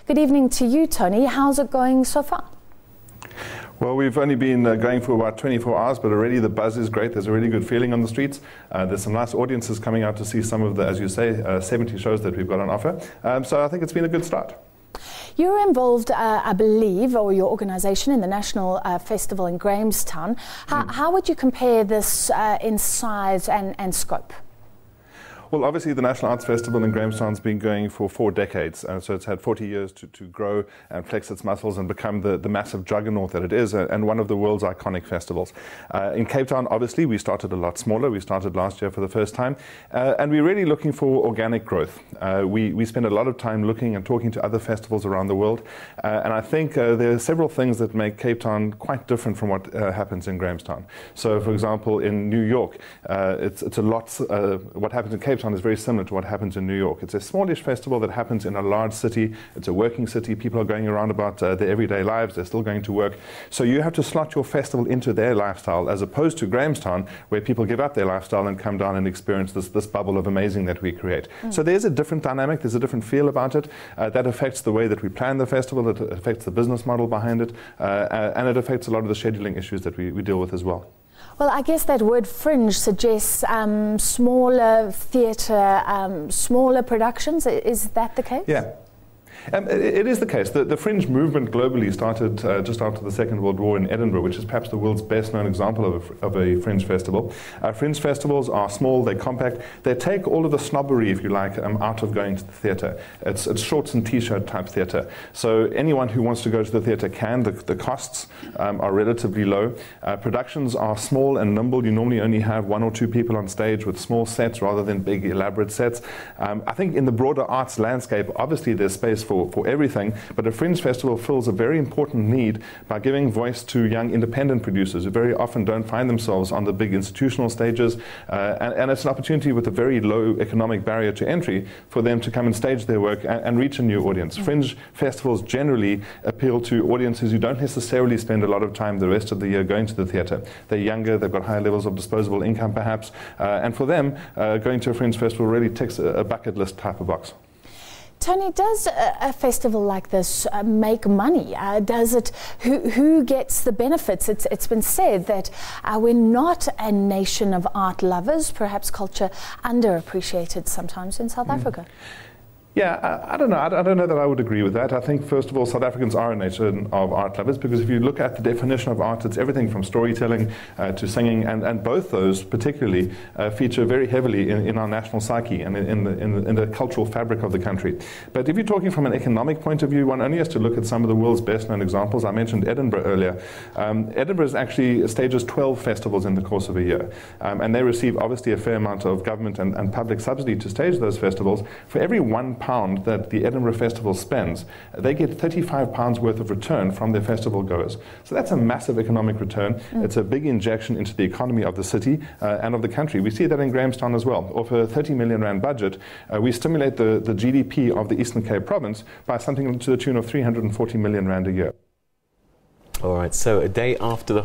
Good evening to you, Tony. How's it going so far? Well, we've only been going for about 24 hours, but already the buzz is great. There's a really good feeling on the streets. There's some nice audiences coming out to see some of the, as you say, 70 shows that we've got on offer. So I think it's been a good start. You're involved, I believe, or your organisation, in the National Festival in Grahamstown. How would you compare this in size and scope? Well, obviously the National Arts Festival in Grahamstown's been going for 4 decades, so it's had 40 years to grow and flex its muscles and become the massive juggernaut that it is, and one of the world's iconic festivals. In Cape Town, obviously, we started a lot smaller. We started last year for the first time, and we're really looking for organic growth. We spend a lot of time looking and talking to other festivals around the world, and I think there are several things that make Cape Town quite different from what happens in Grahamstown. So, for example, in New York, it's a lot. What happens in Cape Town is very similar to what happens in New York. It's a smallish festival that happens in a large city. It's a working city. People are going around about their everyday lives. They're still going to work. So you have to slot your festival into their lifestyle, as opposed to Grahamstown, where people give up their lifestyle and come down and experience this bubble of amazing that we create. So there's a different dynamic. There's a different feel about it. That affects the way that we plan the festival. It affects the business model behind it. And it affects a lot of the scheduling issues that we deal with as well. Well, I guess that word fringe suggests smaller theatre, smaller productions. Is that the case? Yeah. It is the case. The fringe movement globally started just after the Second World War in Edinburgh, which is perhaps the world's best known example of a fringe festival. Fringe festivals are small, they're compact, they take all of the snobbery, if you like, out of going to the theatre. It's shorts and t-shirt type theatre. So anyone who wants to go to the theatre can. The costs are relatively low. Productions are small and nimble. You normally only have 1 or 2 people on stage with small sets rather than big elaborate sets. I think in the broader arts landscape, obviously there's space for everything, but a fringe festival fills a very important need by giving voice to young independent producers who very often don't find themselves on the big institutional stages, and it's an opportunity with a very low economic barrier to entry for them to come and stage their work and reach a new audience. Fringe festivals generally appeal to audiences who don't necessarily spend a lot of time the rest of the year going to the theatre. They're younger, they've got higher levels of disposable income perhaps, and for them going to a fringe festival really ticks a bucket list type of box. Tony, does a festival like this make money? Does it? Who gets the benefits? It's been said that we're not a nation of art lovers, perhaps culture underappreciated sometimes in South Africa. Yeah, I don't know. I don't know that I would agree with that. I think, first of all, South Africans are a nation of art lovers, because if you look at the definition of art, it's everything from storytelling to singing, and both those particularly feature very heavily in our national psyche and in the cultural fabric of the country. But if you're talking from an economic point of view, one only has to look at some of the world's best-known examples. I mentioned Edinburgh earlier. Edinburgh actually stages 12 festivals in the course of a year, and they receive obviously a fair amount of government and public subsidy to stage those festivals. For every £1 that the Edinburgh Festival spends, they get £35 worth of return from their festival goers. So that's a massive economic return. It's a big injection into the economy of the city and of the country. We see that in Grahamstown as well. Off a £30 million budget, we stimulate the GDP of the Eastern Cape province by something to the tune of £340 million a year. All right, so a day after the